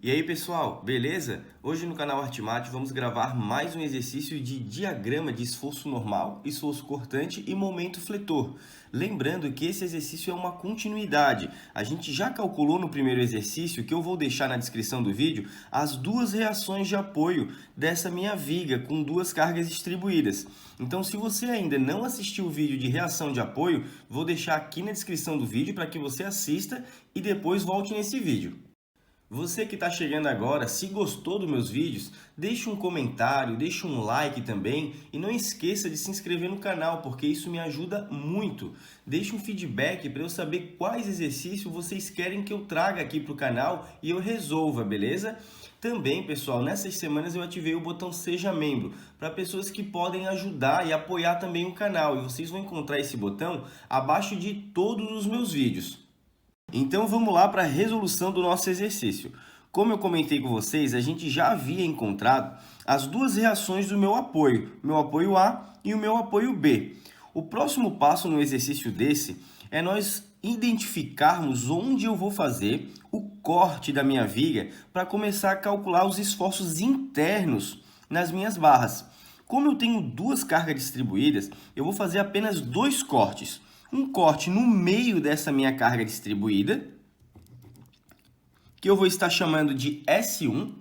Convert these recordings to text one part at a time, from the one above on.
E aí pessoal, beleza? Hoje no canal Artimate vamos gravar mais um exercício de diagrama de esforço normal, esforço cortante e momento fletor. Lembrando que esse exercício é uma continuidade. A gente já calculou no primeiro exercício, que eu vou deixar na descrição do vídeo, as duas reações de apoio dessa minha viga com duas cargas distribuídas. Então, se você ainda não assistiu o vídeo de reação de apoio, vou deixar aqui na descrição do vídeo para que você assista e depois volte nesse vídeo. Você que está chegando agora, se gostou dos meus vídeos, deixe um comentário, deixe um like também e não esqueça de se inscrever no canal, porque isso me ajuda muito. Deixe um feedback para eu saber quais exercícios vocês querem que eu traga aqui para o canal e eu resolva, beleza? Também, pessoal, nessas semanas eu ativei o botão Seja Membro, para pessoas que podem ajudar e apoiar também o canal. E vocês vão encontrar esse botão abaixo de todos os meus vídeos. Então vamos lá para a resolução do nosso exercício. Como eu comentei com vocês, a gente já havia encontrado as duas reações do meu apoio A e o meu apoio B. O próximo passo no exercício desse é nós identificarmos onde eu vou fazer o corte da minha viga para começar a calcular os esforços internos nas minhas barras. Como eu tenho duas cargas distribuídas, eu vou fazer apenas dois cortes. Um corte no meio dessa minha carga distribuída, que eu vou estar chamando de S1,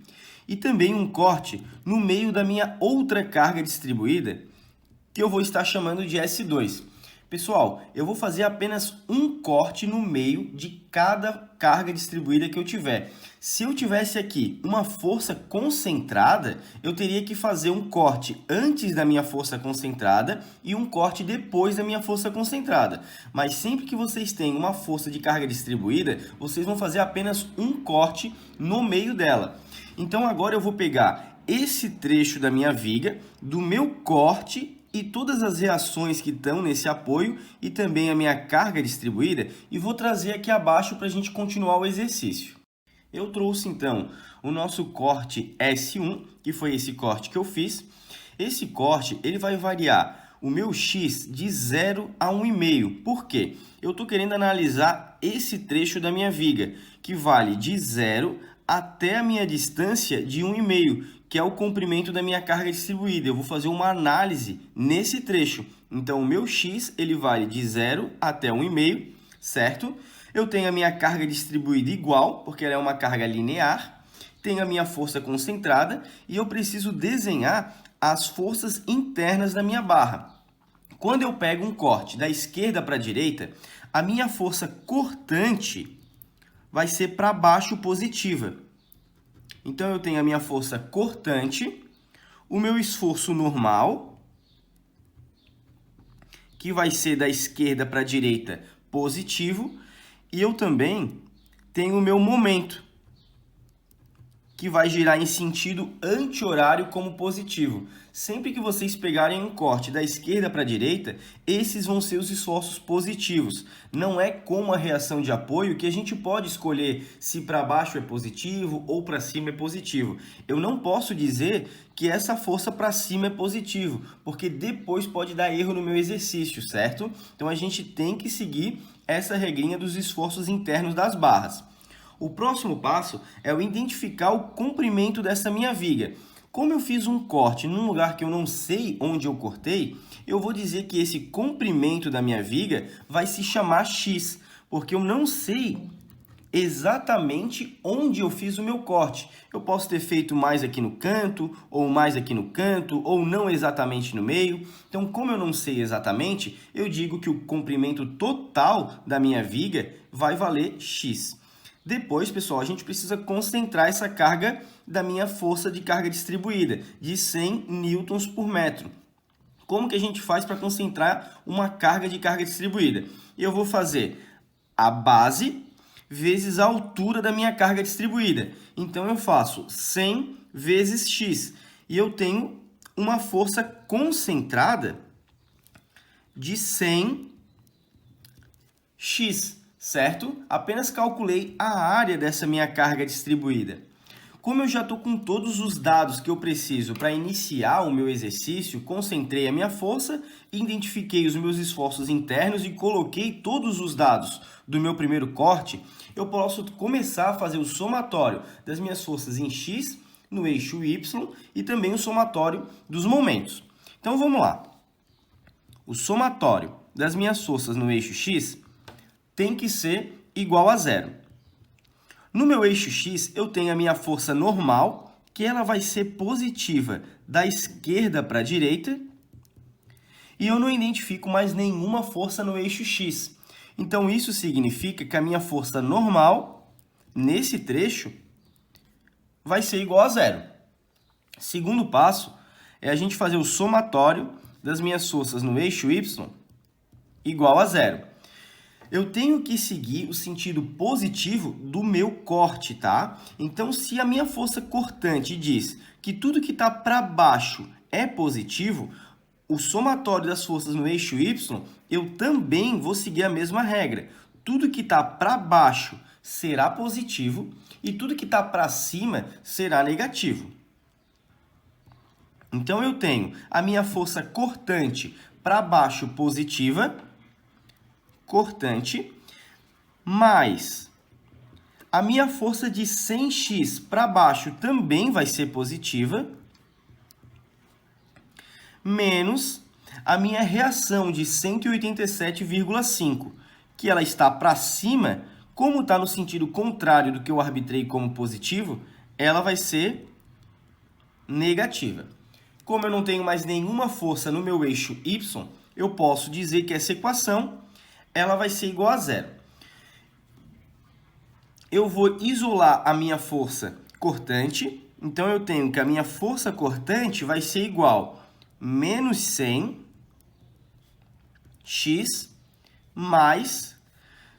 e também um corte no meio da minha outra carga distribuída, que eu vou estar chamando de S2. Pessoal, eu vou fazer apenas um corte no meio de cada carga distribuída que eu tiver. Se eu tivesse aqui uma força concentrada, eu teria que fazer um corte antes da minha força concentrada e um corte depois da minha força concentrada. Mas sempre que vocês têm uma força de carga distribuída, vocês vão fazer apenas um corte no meio dela. Então agora eu vou pegar esse trecho da minha viga, do meu corte e todas as reações que estão nesse apoio e também a minha carga distribuída e vou trazer aqui abaixo para a gente continuar o exercício. Eu trouxe então o nosso corte S1, que foi esse corte que eu fiz. Esse corte ele vai variar o meu x de 0 a 1,5. Por quê? Eu estou querendo analisar esse trecho da minha viga, que vale de 0 até a minha distância de 1,5, que é o comprimento da minha carga distribuída. Eu vou fazer uma análise nesse trecho. Então, o meu x ele vale de 0 até 1,5, certo? Eu tenho a minha carga distribuída igual, porque ela é uma carga linear. Tenho a minha força concentrada e eu preciso desenhar as forças internas da minha barra. Quando eu pego um corte da esquerda para a direita, a minha força cortante vai ser para baixo positiva. Então, eu tenho a minha força cortante, o meu esforço normal, que vai ser da esquerda para a direita positivo, e eu também tenho o meu momento, que vai girar em sentido anti-horário como positivo. Sempre que vocês pegarem um corte da esquerda para a direita, esses vão ser os esforços positivos. Não é como a reação de apoio que a gente pode escolher se para baixo é positivo ou para cima é positivo. Eu não posso dizer que essa força para cima é positivo, porque depois pode dar erro no meu exercício, certo? Então a gente tem que seguir essa regrinha dos esforços internos das barras. O próximo passo é eu identificar o comprimento dessa minha viga. Como eu fiz um corte num lugar que eu não sei onde eu cortei, eu vou dizer que esse comprimento da minha viga vai se chamar X, porque eu não sei exatamente onde eu fiz o meu corte. Eu posso ter feito mais aqui no canto, ou mais aqui no canto, ou não exatamente no meio. Então, como eu não sei exatamente, eu digo que o comprimento total da minha viga vai valer X. Depois, pessoal, a gente precisa concentrar essa carga da minha força de carga distribuída, de 100 newtons por metro. Como que a gente faz para concentrar uma carga de carga distribuída? Eu vou fazer a base vezes a altura da minha carga distribuída. Então, eu faço 100 vezes x. E eu tenho uma força concentrada de 100x. Certo? Apenas calculei a área dessa minha carga distribuída. Como eu já estou com todos os dados que eu preciso para iniciar o meu exercício, concentrei a minha força, identifiquei os meus esforços internos e coloquei todos os dados do meu primeiro corte, eu posso começar a fazer o somatório das minhas forças em X, no eixo Y, e também o somatório dos momentos. Então, vamos lá. O somatório das minhas forças no eixo X tem que ser igual a zero. No meu eixo X, eu tenho a minha força normal, que ela vai ser positiva da esquerda para a direita, e eu não identifico mais nenhuma força no eixo X. Então, isso significa que a minha força normal, nesse trecho, vai ser igual a zero. Segundo passo é a gente fazer o somatório das minhas forças no eixo Y igual a zero. Eu tenho que seguir o sentido positivo do meu corte, tá? Então, se a minha força cortante diz que tudo que está para baixo é positivo, o somatório das forças no eixo Y, eu também vou seguir a mesma regra. Tudo que está para baixo será positivo e tudo que está para cima será negativo. Então, eu tenho a minha força cortante para baixo positiva, cortante, mais a minha força de 100x para baixo também vai ser positiva, menos a minha reação de 187,5, que ela está para cima, como está no sentido contrário do que eu arbitrei como positivo, ela vai ser negativa. Como eu não tenho mais nenhuma força no meu eixo Y, eu posso dizer que essa equação ela vai ser igual a zero. Eu vou isolar a minha força cortante, então eu tenho que a minha força cortante vai ser igual a menos 100x mais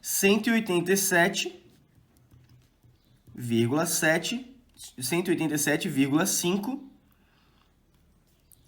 187,5,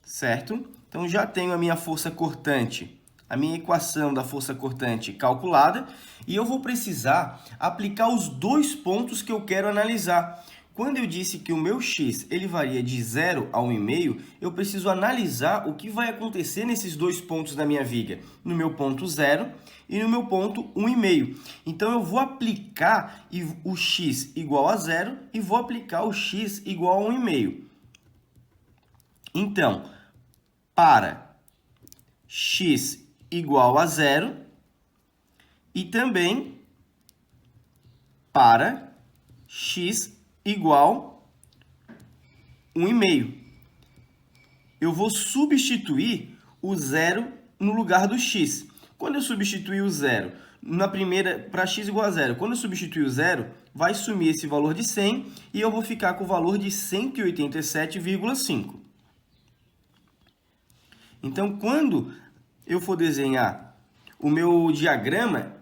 certo? Então, já tenho a minha força cortante, a minha equação da força cortante calculada, e eu vou precisar aplicar os dois pontos que eu quero analisar. Quando eu disse que o meu x ele varia de 0 a 1,5, eu preciso analisar o que vai acontecer nesses dois pontos da minha viga, no meu ponto 0 e no meu ponto 1,5. Então, eu vou aplicar o x igual a 0 e vou aplicar o x igual a 1,5. Então, para x igual a 0 e também para x igual a 1,5. Eu vou substituir o 0 no lugar do x. Quando eu substituir o 0 na primeira para x igual a 0, quando eu substituir o 0, vai sumir esse valor de 100 e eu vou ficar com o valor de 187,5. Então, quando eu for desenhar o meu diagrama,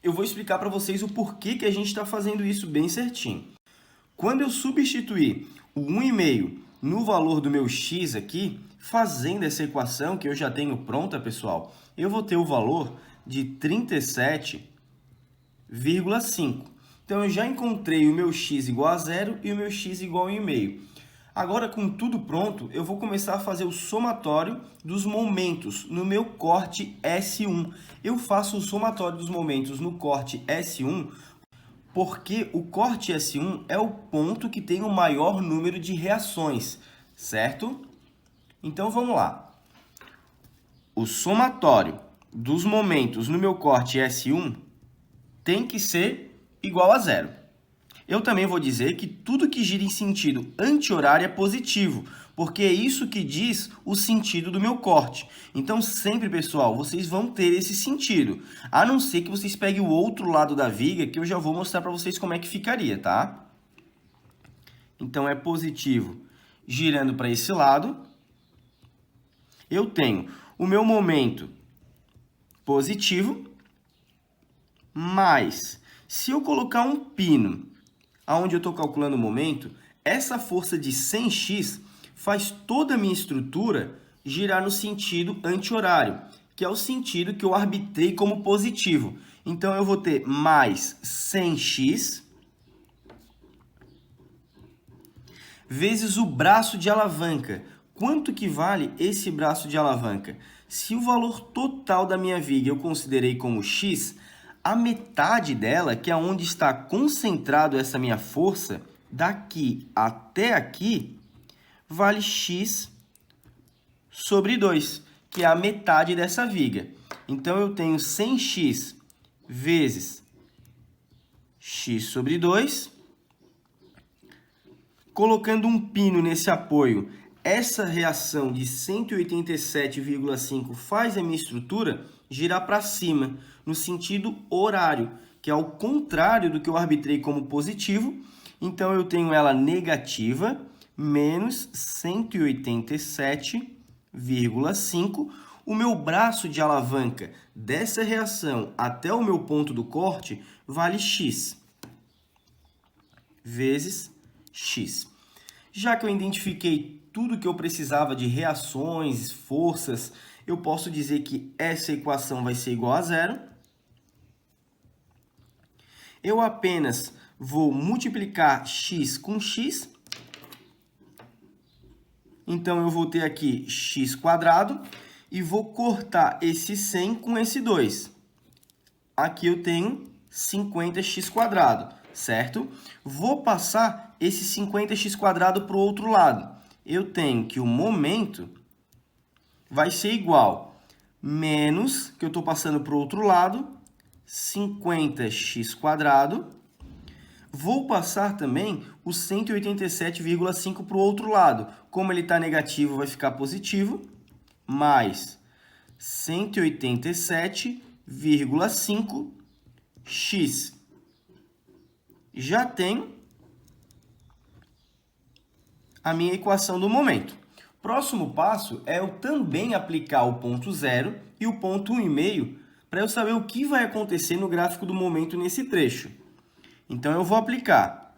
eu vou explicar para vocês o porquê que a gente está fazendo isso bem certinho. Quando eu substituir o 1,5 no valor do meu x aqui, fazendo essa equação que eu já tenho pronta, pessoal, eu vou ter o valor de 37,5. Então, eu já encontrei o meu x igual a 0 e o meu x igual a 1,5. Agora, com tudo pronto, eu vou começar a fazer o somatório dos momentos no meu corte S1. Eu faço o somatório dos momentos no corte S1 porque o corte S1 é o ponto que tem o maior número de reações, certo? Então, vamos lá. O somatório dos momentos no meu corte S1 tem que ser igual a zero. Eu também vou dizer que tudo que gira em sentido anti-horário é positivo, porque é isso que diz o sentido do meu corte. Então, sempre, pessoal, vocês vão ter esse sentido, a não ser que vocês peguem o outro lado da viga, que eu já vou mostrar para vocês como é que ficaria, tá? Então, é positivo girando para esse lado. Eu tenho o meu momento positivo, mas se eu colocar um pino onde eu estou calculando o momento, essa força de 100x faz toda a minha estrutura girar no sentido anti-horário, que é o sentido que eu arbitrei como positivo. Então, eu vou ter mais 100x vezes o braço de alavanca. Quanto que vale esse braço de alavanca? Se o valor total da minha viga eu considerei como x, a metade dela, que é onde está concentrado essa minha força, daqui até aqui, vale x sobre 2, que é a metade dessa viga. Então, eu tenho 100x vezes x sobre 2. Colocando um pino nesse apoio, essa reação de 187,5 faz a minha estrutura girar para cima, no sentido horário, que é ao contrário do que eu arbitrei como positivo. Então, eu tenho ela negativa, menos 187,5. O meu braço de alavanca dessa reação até o meu ponto do corte vale x vezes x. Já que eu identifiquei tudo que eu precisava de reações, forças, eu posso dizer que essa equação vai ser igual a zero. Eu apenas vou multiplicar x com x. Então, eu vou ter aqui x quadrado e vou cortar esse 100 com esse 2. Aqui eu tenho 50x quadrado, certo? Vou passar esse 50x quadrado para o outro lado. Eu tenho que o momento vai ser igual menos, que eu estou passando para o outro lado, 50x quadrado. Vou passar também o 187,5 para o outro lado. Como ele está negativo, vai ficar positivo, mais 187,5x. Já tenho a minha equação do momento. Próximo passo é eu também aplicar o ponto 0 e o ponto 1,5 para eu saber o que vai acontecer no gráfico do momento nesse trecho. Então, eu vou aplicar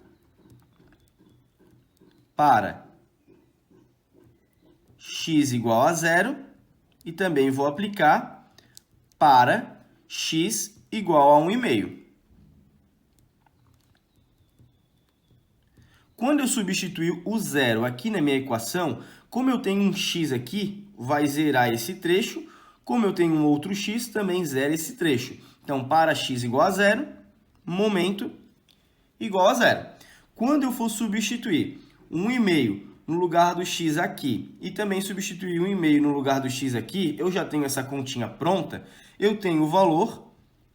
para x igual a 0 e também vou aplicar para x igual a 1,5. Quando eu substituir o zero aqui na minha equação, como eu tenho um x aqui, vai zerar esse trecho. Como eu tenho um outro x, também zera esse trecho. Então, para x igual a 0, momento igual a 0. Quando eu for substituir 1,5 no lugar do x aqui e também substituir 1,5 no lugar do x aqui, eu já tenho essa continha pronta, eu tenho o valor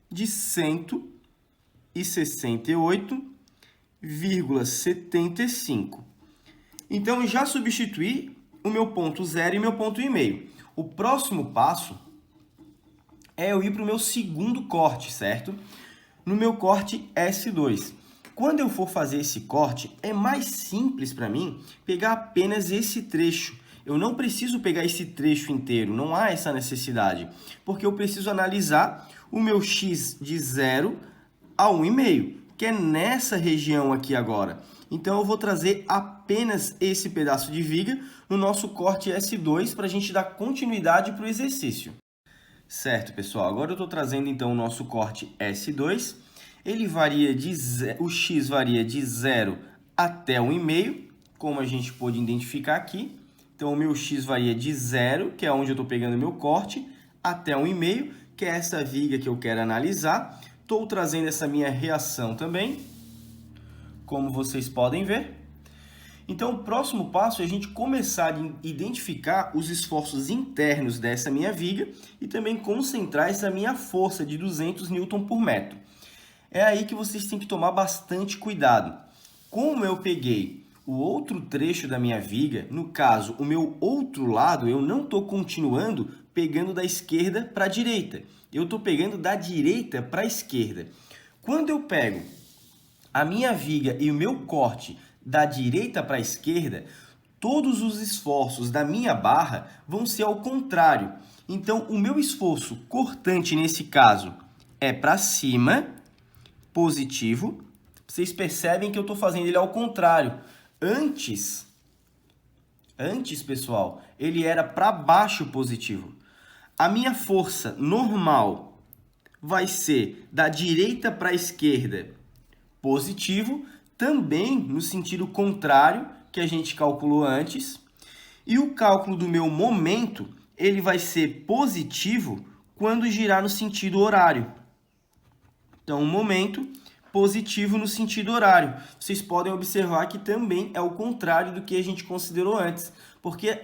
de 168,75. Então, eu já substituí o meu ponto 0 e meu ponto 1,5. O próximo passo é eu ir para o meu segundo corte, certo? No meu corte S2. Quando eu for fazer esse corte, é mais simples para mim pegar apenas esse trecho. Eu não preciso pegar esse trecho inteiro, não há essa necessidade, porque eu preciso analisar o meu x de 0 a 1,5, que é nessa região aqui agora. Então, eu vou trazer apenas esse pedaço de viga no nosso corte S2 para a gente dar continuidade para o exercício. Certo, pessoal? Agora eu estou trazendo, então, o nosso corte S2. Ele varia o x varia de 0 até 1,5, como a gente pôde identificar aqui. Então, o meu x varia de 0, que é onde eu estou pegando o meu corte, até 1,5, que é essa viga que eu quero analisar. Estou trazendo essa minha reação também, como vocês podem ver. Então, o próximo passo é a gente começar a identificar os esforços internos dessa minha viga e também concentrar essa minha força de 200 Nm por metro. É aí que vocês têm que tomar bastante cuidado. Como eu peguei o outro trecho da minha viga, no caso, o meu outro lado, eu não estou continuando pegando da esquerda para a direita. Eu estou pegando da direita para a esquerda. Quando eu pego a minha viga e o meu corte da direita para a esquerda, todos os esforços da minha barra vão ser ao contrário. Então, o meu esforço cortante nesse caso é para cima, positivo. Vocês percebem que eu estou fazendo ele ao contrário. Antes, pessoal, ele era para baixo positivo. A minha força normal vai ser da direita para a esquerda positivo, também no sentido contrário, que a gente calculou antes. E o cálculo do meu momento, ele vai ser positivo quando girar no sentido horário. Então, o momento positivo no sentido horário. Vocês podem observar que também é o contrário do que a gente considerou antes, porque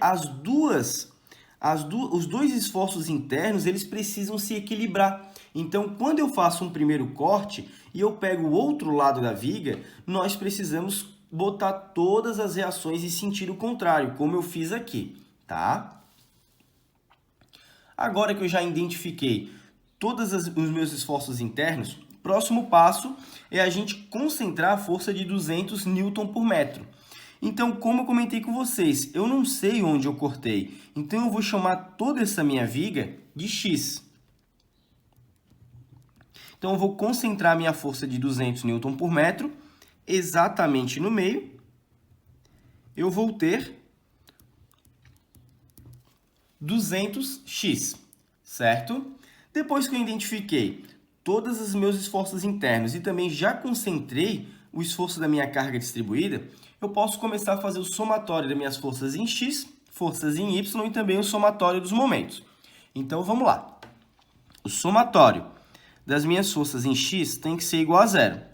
os dois esforços internos, eles precisam se equilibrar. Então, quando eu faço um primeiro corte e eu pego o outro lado da viga, nós precisamos botar todas as reações em sentido contrário, como eu fiz aqui, tá? Agora que eu já identifiquei todos os meus esforços internos, o próximo passo é a gente concentrar a força de 200 Newton por metro. Então, como eu comentei com vocês, eu não sei onde eu cortei. Então, eu vou chamar toda essa minha viga de X. Então, eu vou concentrar a minha força de 200 Newton por metro exatamente no meio. Eu vou ter 200x, certo? Depois que eu identifiquei todos os meus esforços internos e também já concentrei o esforço da minha carga distribuída, eu posso começar a fazer o somatório das minhas forças em x, forças em y e também o somatório dos momentos. Então, vamos lá. O somatório das minhas forças em x tem que ser igual a zero.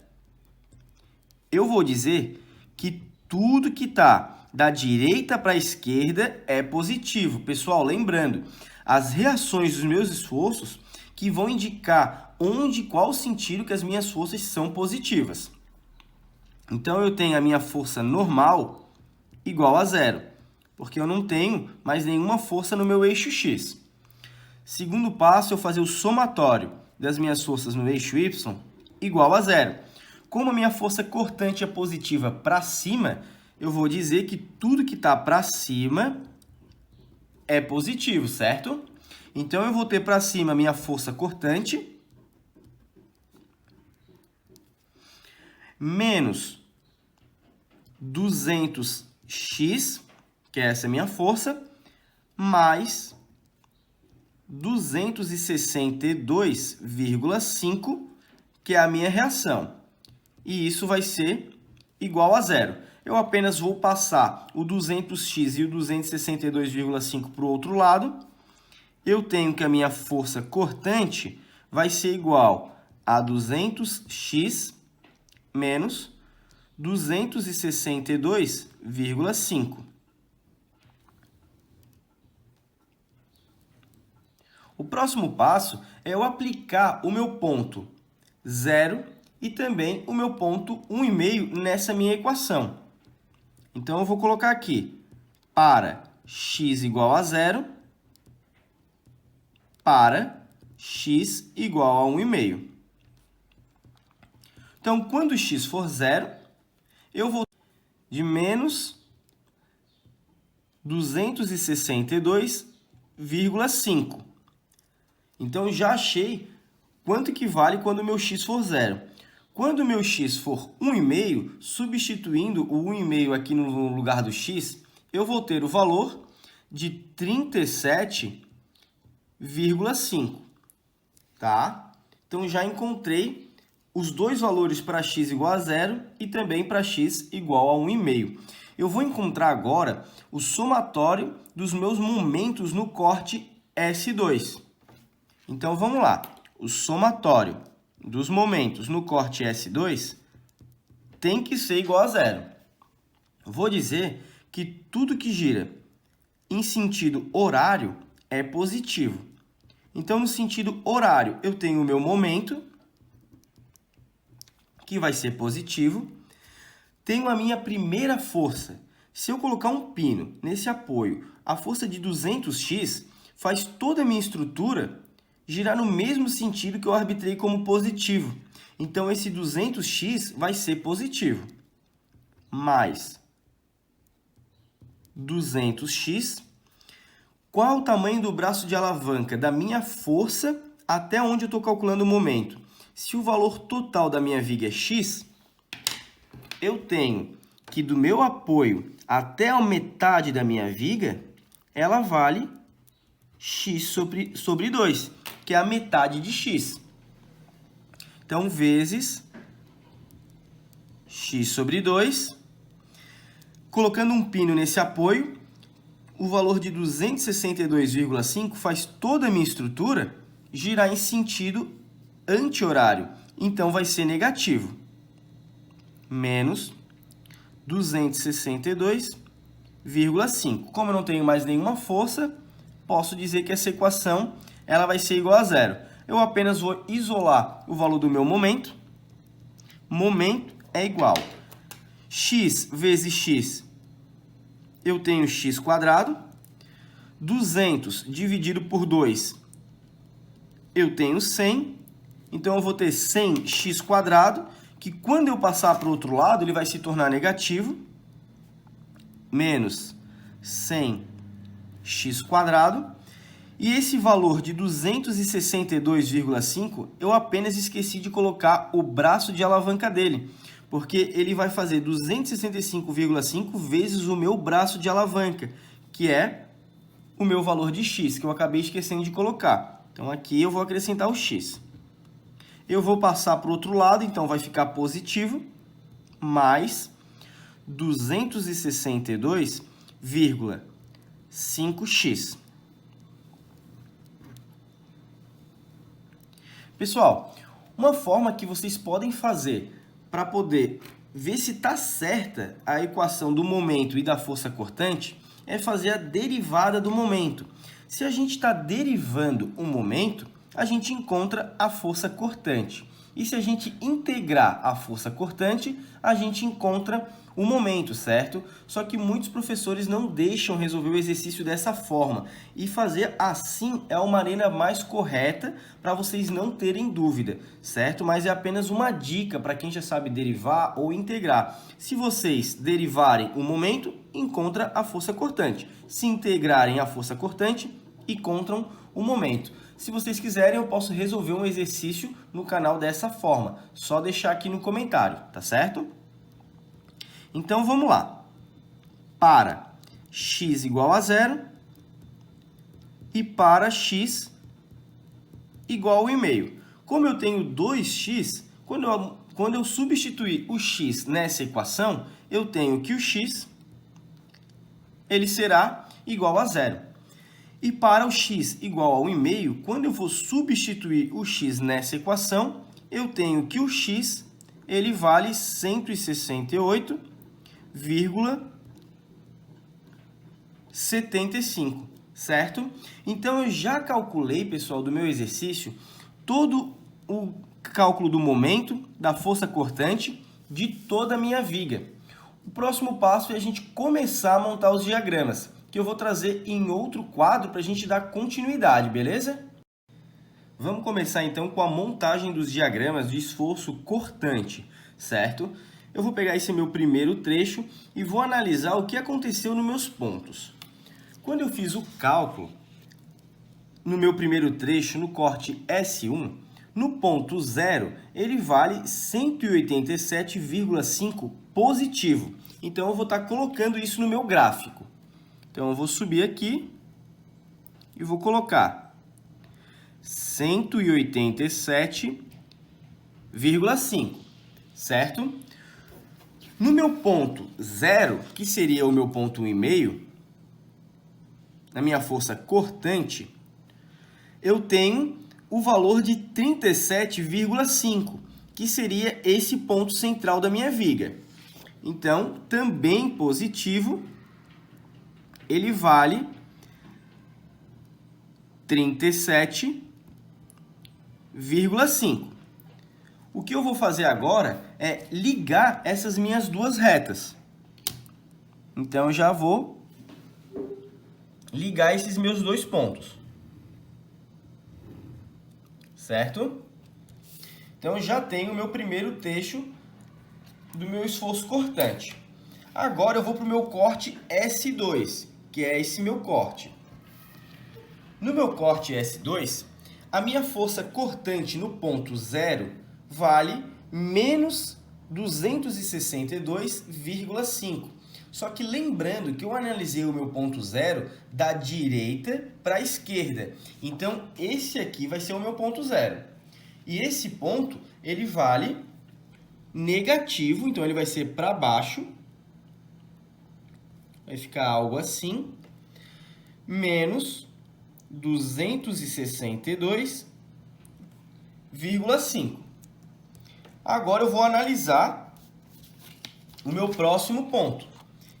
Eu vou dizer que tudo que está da direita para a esquerda é positivo. Pessoal, lembrando, as reações dos meus esforços que vão indicar qual sentido que as minhas forças são positivas. Então, eu tenho a minha força normal igual a zero, porque eu não tenho mais nenhuma força no meu eixo x. Segundo passo, eu fazer o somatório das minhas forças no eixo y igual a zero. Como a minha força cortante é positiva para cima, eu vou dizer que tudo que está para cima é positivo, certo? Então, eu vou ter para cima a minha força cortante menos 200x, que é essa minha força, mais 262,5, que é a minha reação. E isso vai ser igual a zero. Eu apenas vou passar o 200x e o 262,5 para o outro lado. Eu tenho que a minha força cortante vai ser igual a 200x menos 262,5. O próximo passo é eu aplicar o meu ponto 0 e também o meu ponto 1,5 nessa minha equação. Então, eu vou colocar aqui para x igual a zero, para x igual a 1,5. Então, quando x for zero, eu vou de menos 262,5. Então, eu já achei quanto que vale quando o meu x for zero. Quando o meu x for 1,5, substituindo o 1,5 aqui no lugar do x, eu vou ter o valor de 37,5, tá? Então, já encontrei os dois valores para x igual a zero e também para x igual a 1,5. Eu vou encontrar agora o somatório dos meus momentos no corte S2. Então, vamos lá. O somatório dos momentos no corte S2 tem que ser igual a zero. Vou dizer que tudo que gira em sentido horário é positivo. Então, no sentido horário, eu tenho o meu momento, que vai ser positivo. Tenho a minha primeira força. Se eu colocar um pino nesse apoio, a força de 200x faz toda a minha estrutura girar no mesmo sentido que eu arbitrei como positivo. Então, esse 200x vai ser positivo. Mais 200x. Qual é o tamanho do braço de alavanca da minha força até onde eu estou calculando o momento? Se o valor total da minha viga é x, eu tenho que do meu apoio até a metade da minha viga, ela vale x sobre 2, que é a metade de x. Então, vezes x sobre 2, Colocando um pino nesse apoio, o valor de 262,5 faz toda a minha estrutura girar em sentido anti-horário. Então, vai ser negativo. Menos 262,5. Como eu não tenho mais nenhuma força, posso dizer que essa equação ela vai ser igual a zero. Eu apenas vou isolar o valor do meu momento. Momento é igual a x vezes x, eu tenho x quadrado. 200 dividido por 2, eu tenho 100. Então, eu vou ter 100x quadrado, que quando eu passar para o outro lado, ele vai se tornar negativo. Menos 100x quadrado. E esse valor de 262,5, eu apenas esqueci de colocar o braço de alavanca dele, porque ele vai fazer 265,5 vezes o meu braço de alavanca, que é o meu valor de x, que eu acabei esquecendo de colocar. Então, aqui eu vou acrescentar o x. Eu vou passar para o outro lado, então vai ficar positivo, mais 262,5x. Pessoal, uma forma que vocês podem fazer para poder ver se está certa a equação do momento e da força cortante é fazer a derivada do momento. Se a gente está derivando um momento, a gente encontra a força cortante. E se a gente integrar a força cortante, a gente encontra o momento, certo? Só que muitos professores não deixam resolver o exercício dessa forma. E fazer assim é uma maneira mais correta para vocês não terem dúvida, certo? Mas é apenas uma dica para quem já sabe derivar ou integrar. Se vocês derivarem o momento, encontra a força cortante. Se integrarem a força cortante, encontram o momento. Se vocês quiserem, eu posso resolver um exercício no canal dessa forma. Só deixar aqui no comentário, tá certo? Então, vamos lá. Para x igual a zero e para x igual a 1,5. Como eu tenho 2x, quando eu substituir o x nessa equação, eu tenho que o x ele será igual a zero. E para o x igual a 1,5, quando eu for substituir o x nessa equação, eu tenho que o x ele vale 168,75, certo? Então, eu já calculei, pessoal, do meu exercício, todo o cálculo do momento, da força cortante, de toda a minha viga. O próximo passo é a gente começar a montar os diagramas, que eu vou trazer em outro quadro para a gente dar continuidade, beleza? Vamos começar então com a montagem dos diagramas de esforço cortante, certo? Eu vou pegar esse meu primeiro trecho e vou analisar o que aconteceu nos meus pontos. Quando eu fiz o cálculo, no meu primeiro trecho, no corte S1, no ponto 0, ele vale 187,5 positivo. Então, eu vou estar colocando isso no meu gráfico. Então, eu vou subir aqui e vou colocar 187,5, certo? No meu ponto 0, que seria o meu ponto 1,5, na minha força cortante, eu tenho o valor de 37,5, que seria esse ponto central da minha viga. Então, também positivo, ele vale 37,5. O que eu vou fazer agora é ligar essas minhas duas retas. Então, eu já vou ligar esses meus dois pontos. Certo? Então, eu já tenho o meu primeiro trecho do meu esforço cortante. Agora, eu vou para o meu corte S2, que é esse meu corte. No meu corte S2, a minha força cortante no ponto 0 vale menos 262,5. Só que lembrando que eu analisei o meu ponto 0 da direita para a esquerda. Então, esse aqui vai ser o meu ponto 0. E esse ponto, ele vale negativo, então ele vai ser para baixo, vai ficar algo assim, menos 262,5. Agora eu vou analisar o meu próximo ponto,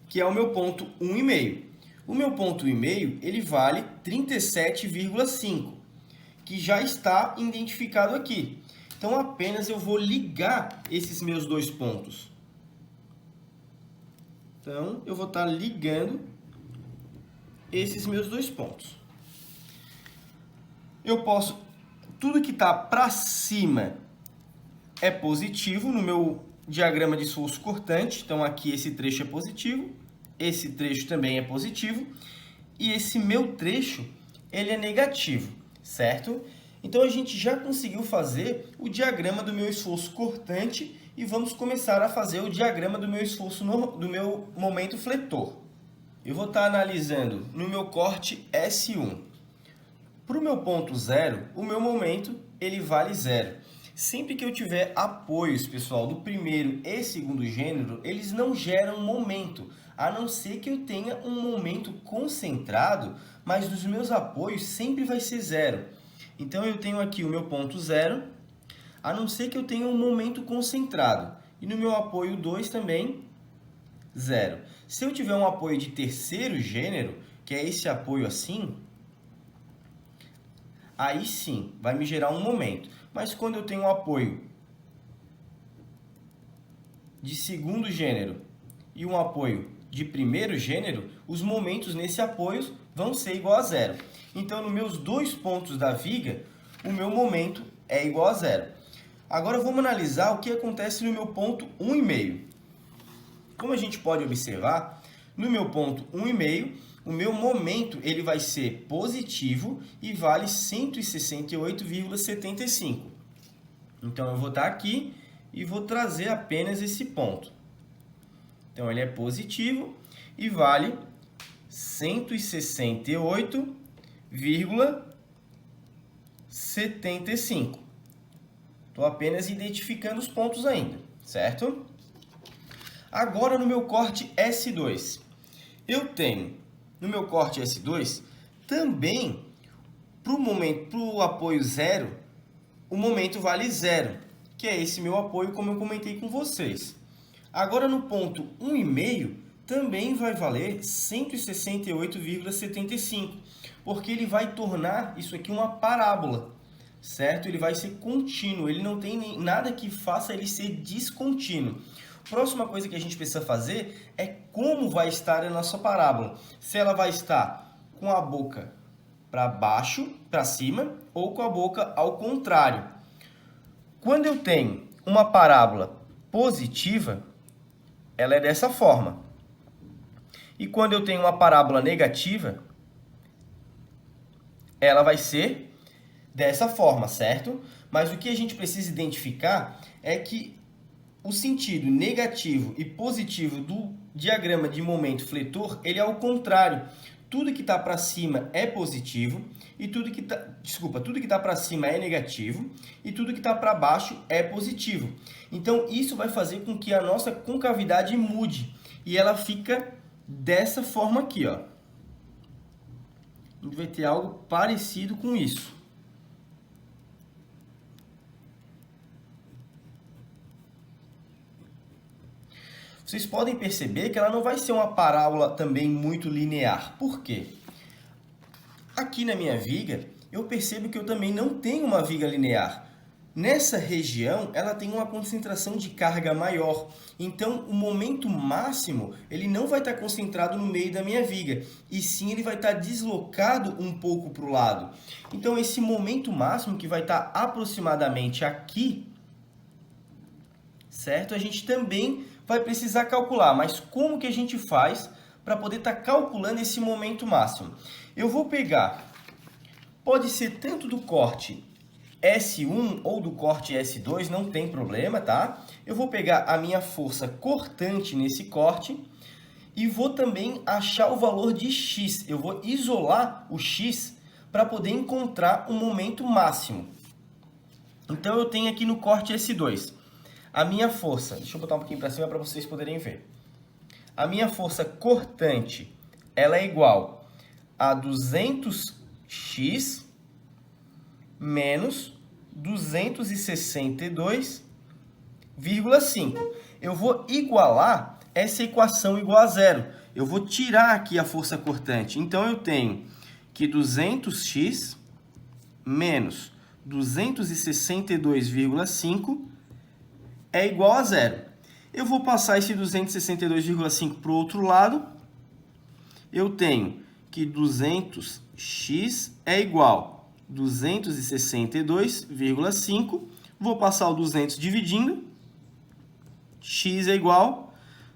que é o meu ponto 1,5. O meu ponto 1,5, ele vale 37,5, que já está identificado aqui. Então, apenas eu vou ligar esses meus dois pontos. Então, eu vou estar ligando esses meus dois pontos. Eu posso... Tudo que está para cima é positivo no meu diagrama de esforço cortante. Então, aqui esse trecho é positivo, esse trecho também é positivo, e esse meu trecho, ele é negativo, certo? Então, a gente já conseguiu fazer o diagrama do meu esforço cortante e vamos começar a fazer o diagrama do meu esforço, do meu momento fletor. Eu vou estar analisando no meu corte S1. Para o meu ponto 0, o meu momento ele vale 0. Sempre que eu tiver apoios, pessoal, do primeiro e segundo gênero, eles não geram momento, a não ser que eu tenha um momento concentrado, mas dos meus apoios sempre vai ser 0. Então, eu tenho aqui o meu ponto 0, a não ser que eu tenha um momento concentrado. E no meu apoio 2 também, 0. Se eu tiver um apoio de terceiro gênero, que é esse apoio assim, aí sim, vai me gerar um momento. Mas quando eu tenho um apoio de segundo gênero e um apoio de primeiro gênero, os momentos nesse apoio vão ser igual a 0. Então, nos meus dois pontos da viga, o meu momento é igual a 0. Agora, vamos analisar o que acontece no meu ponto 1,5. Como a gente pode observar, no meu ponto 1,5, o meu momento ele vai ser positivo e vale 168,75. Então, eu vou estar aqui e vou trazer apenas esse ponto. Então, ele é positivo e vale 168,75. Estou apenas identificando os pontos ainda, certo? Agora, no meu corte S2, eu tenho, no meu corte S2, também, para o apoio 0, o momento vale 0, que é esse meu apoio, como eu comentei com vocês. Agora, no ponto 1,5, também vai valer 168,75, porque ele vai tornar isso aqui uma parábola, certo? Ele vai ser contínuo, ele não tem nada que faça ele ser descontínuo. Próxima coisa que a gente precisa fazer é como vai estar a nossa parábola. Se ela vai estar com a boca para baixo, para cima, ou com a boca ao contrário. Quando eu tenho uma parábola positiva, ela é dessa forma. E quando eu tenho uma parábola negativa, ela vai ser dessa forma, certo? Mas o que a gente precisa identificar é que o sentido negativo e positivo do diagrama de momento fletor, ele é ao contrário. Tudo que está para cima é positivo e tudo que está para cima é negativo e tudo que está para baixo é positivo. Então, isso vai fazer com que a nossa concavidade mude e ela fica dessa forma aqui, ó. A gente vai ter algo parecido com isso. Vocês podem perceber que ela não vai ser uma parábola também muito linear. Por quê? Aqui na minha viga, eu percebo que eu também não tenho uma viga linear. Nessa região, ela tem uma concentração de carga maior. Então, o momento máximo, ele não vai estar concentrado no meio da minha viga, e sim ele vai estar deslocado um pouco para o lado. Então, esse momento máximo, que vai estar aproximadamente aqui, certo? A gente também vai precisar calcular, mas como que a gente faz para poder estar calculando esse momento máximo? Eu vou pegar, pode ser tanto do corte S1 ou do corte S2, não tem problema, tá? Eu vou pegar a minha força cortante nesse corte e vou também achar o valor de X. Eu vou isolar o X para poder encontrar o momento máximo. Então, eu tenho aqui no corte S2 a minha força. Deixa eu botar um pouquinho para cima para vocês poderem ver. a minha força cortante ela é igual a 200x menos 262,5. Eu vou igualar essa equação igual a zero. Eu vou tirar aqui a força cortante. Então, eu tenho que 200x menos 262,5 é igual a zero. Eu vou passar esse 262,5 para o outro lado. Eu tenho que 200x é igual a 262,5. Vou passar o 200 dividindo. X é igual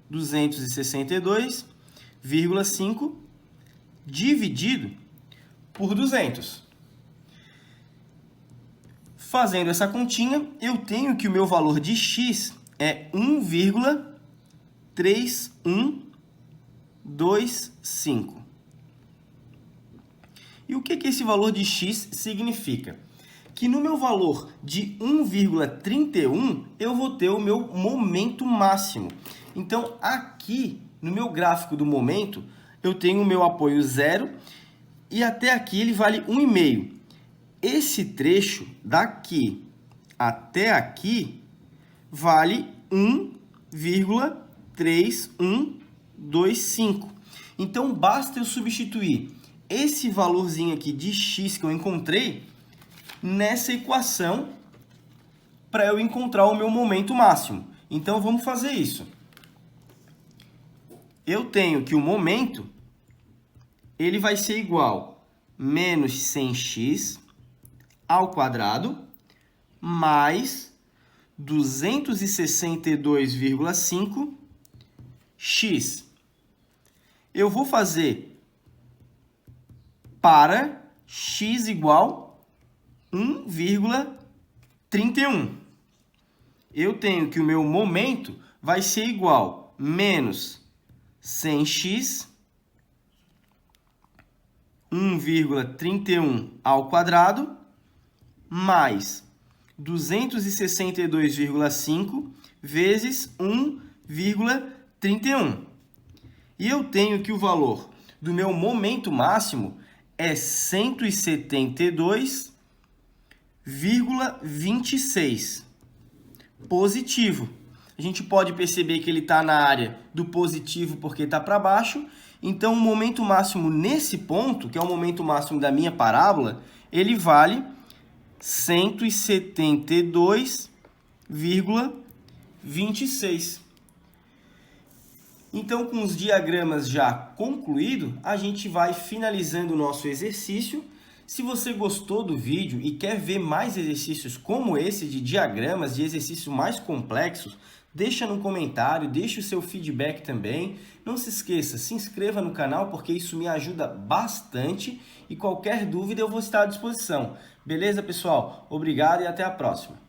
a 262,5 dividido por 200. Fazendo essa continha, eu tenho que o meu valor de x é 1,3125. E o que esse valor de x significa? Que no meu valor de 1,31, eu vou ter o meu momento máximo. Então, aqui, no meu gráfico do momento, eu tenho o meu apoio zero e até aqui ele vale 1,5. Esse trecho daqui até aqui vale 1,3125. Então, basta eu substituir esse valorzinho aqui de x que eu encontrei nessa equação para eu encontrar o meu momento máximo. Então, vamos fazer isso. Eu tenho que o momento ele vai ser igual a menos 100x ao quadrado mais 262,5x. Eu vou fazer para x igual a 1,31. Eu tenho que o meu momento vai ser igual a menos 100x 1,31 ao quadrado mais 262,5 vezes 1,31. E eu tenho que o valor do meu momento máximo é 172,26. Positivo. A gente pode perceber que ele está na área do positivo porque está para baixo. Então, o momento máximo nesse ponto, que é o momento máximo da minha parábola, ele vale 172,26. Então, com os diagramas já concluídos, a gente vai finalizando o nosso exercício. Se você gostou do vídeo e quer ver mais exercícios como esse de diagramas, de exercícios mais complexos, deixa no comentário, deixa o seu feedback também. Não se esqueça, se inscreva no canal porque isso me ajuda bastante e qualquer dúvida eu vou estar à disposição. Beleza, pessoal? Obrigado e até a próxima.